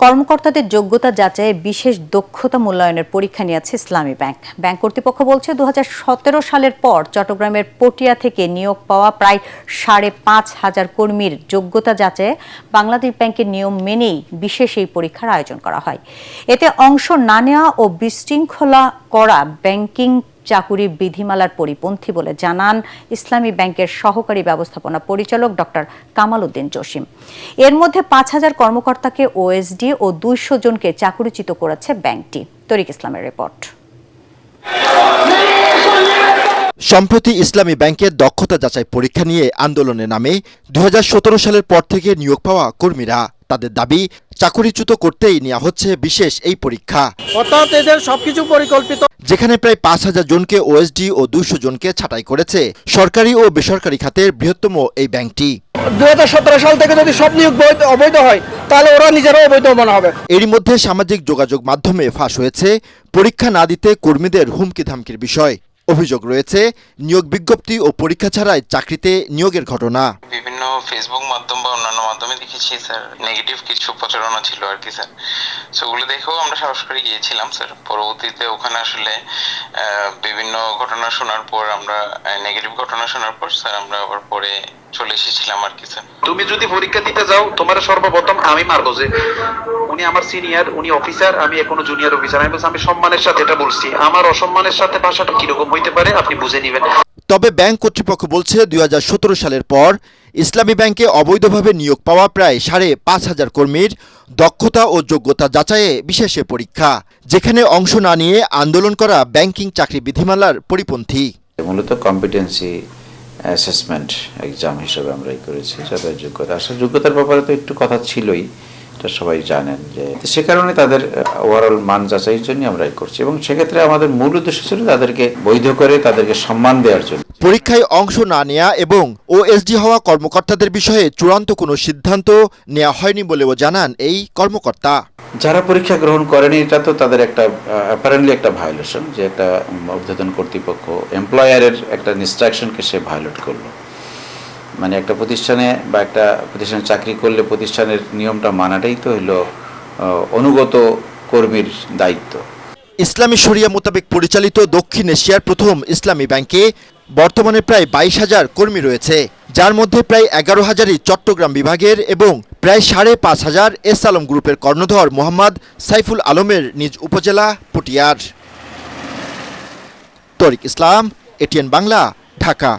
কর্মকর্তাদের যোগ্যতা যাচাইয়ে বিশেষ দক্ষতা মূল্যায়নের পরীক্ষা নিয়েছে ইসলামী ব্যাংক। ব্যাংক কর্তৃপক্ষ বলছে 2017 সালের পর চট্টগ্রামের পটিয়া থেকে নিয়োগ পাওয়া প্রায় 5,500 কর্মীর যোগ্যতা যাচাইয়ে বাংলাদেশ ব্যাংকের নিয়ম মেনেই বিশেষ এই পরীক্ষার আয়োজন করা হয়। এতে অংশ না নেওয়া ও বিশৃঙ্খলা করা ব্যাংকিং চাকুরি বিধিমালার পরিপন্থী বলে জানান ইসলামী ব্যাংকের সহকারী ব্যবস্থাপনা পরিচালক ডক্টর কামাল উদ্দিন জসিম। এর মধ্যে 5,000 কর্মকর্তাকে ওএসডি ও 200 জনকে চাকুরিচ্যুত করেছে ব্যাংকটি। তরিক ইসলামের রিপোর্ট। সম্প্রতি ইসলামী ব্যাংকের দক্ষতা যাচাই পরীক্ষা নিয়ে আন্দোলনে নামে 2017 সালের পর থেকে নিয়োগ পাওয়া কর্মীরা। তাদের দাবি, চাকুরিচ্যুত করতেই নেওয়া হচ্ছে বিশেষ এই পরীক্ষা। অর্থাৎ এদের সবকিছু পরিকল্পিত। যেখানে প্রায় 5,000 জনকে ওএসডি ও 200 জনকে ছাঁটাই করেছে সরকারি ও বেসরকারি খাতের বৃহত্তম এই ব্যাংকটি। 2017 সাল থেকে যদি সব নিয়োগ অবৈধ হয় তাহলে ওরা নিজেরাও অবৈধ মনে হবে। এরই মধ্যে সামাজিক যোগাযোগ মাধ্যমে ফাঁস হয়েছে পরীক্ষা না দিতে কর্মীদের হুমকি ধামকির বিষয়। অভিযোগ রয়েছে নিয়োগ বিজ্ঞপ্তি ও পরীক্ষা ছাড়াই চাকরিতে নিয়োগের ঘটনা। বিভিন্ন ফেসবুক মাধ্যম বা অন্যান্য মাধ্যমে দেখেছি স্যার, নেগেটিভ কিছু প্রচারণা ছিল আর কি স্যার। সেগুলো দেখেও আমরা সাহস করে গিয়েছিলাম স্যার। পরবর্তীতে ওখানে আসলে বিভিন্ন ঘটনা শোনার পর নেগেটিভ ঘটনা শোনার পর স্যার আমরা আবার পরে চলে এসেছিলাম আর কি স্যার। তুমি যদি পরীক্ষা দিতে যাও তোমার সর্বপ্রথম আমি মারবো যে উনি আমার সিনিয়র, উনি অফিসার, আমি এখনো জুনিয়র অফিসার। আমি সম্মানের সাথে এটা বলছি, আমার অসম্মানের সাথে ভাষাটা কিরকম হইতে পারে আপনি বুঝে নিবেন। তবে ব্যাংক কর্তৃপক্ষ বলছে 2017 সালের পর ইসলামী ব্যাংকে অবৈধভাবে নিয়োগ পাওয়া প্রায় 5,500 কর্মীর দক্ষতা ও যোগ্যতা যাচাইয়ে বিশেষ পরীক্ষা, যেখানে অংশ না নিয়ে আন্দোলন করা ব্যাংকিং চাকরি বিধিমালার পরিপন্থী। মূলত কম্পিটেন্সি অ্যাসেসমেন্ট এক্সাম হিসেবে আমরা করেছি। যাদের যোগ্যতার ব্যাপারে তো একটু কথা ছিলই, এটা সবাই জানেন, যে সে কারণে তাদের ওভারঅল মান যাচাইয়ের জন্য আমরা করছি এবং সেক্ষেত্রে আমাদের মূল উদ্দেশ্য ছিল তাদেরকে বৈধ করে তাদেরকে সম্মান দেওয়ার জন্য। পরীক্ষায় অংশ না নেওয়া এবং ওএসডি হওয়া কর্মকর্তাদের বিষয়ে চূড়ান্ত কোনো সিদ্ধান্ত নেওয়া হয়নি বলেও জানান এই কর্মকর্তা। যারা পরীক্ষা গ্রহণ করেনি এটা তো তাদের একটা অ্যাপারেন্টলি একটা ভায়োলেশন, যে একটা ঊর্ধ্বতন কর্তৃপক্ষ এমপ্লয়ারের একটা ইনস্ট্রাকশনকে সে ভায়োলেট করলো। মানে একটা প্রতিষ্ঠানে বা একটা প্রতিষ্ঠানে চাকরি করলে প্রতিষ্ঠানের নিয়মটা মানাটাই তো হলো অনুগত কর্মীর দায়িত্ব। ইসলামী শরিয়া মোতাবেক পরিচালিত দক্ষিণ এশিয়ার প্রথম ইসলামী ব্যাংকে বর্তমানে প্রায় 22,000 কর্মী রয়েছে, যার মধ্যে প্রায় 11,000ই চট্টগ্রাম বিভাগের এবং প্রায় 5,500 এস আলম গ্রুপের কর্ণধর মোহাম্মদ সাইফুল আলমের নিজ উপজেলা পটিয়ার। তরিক ইসলাম, এটিএন বাংলা, ঢাকা।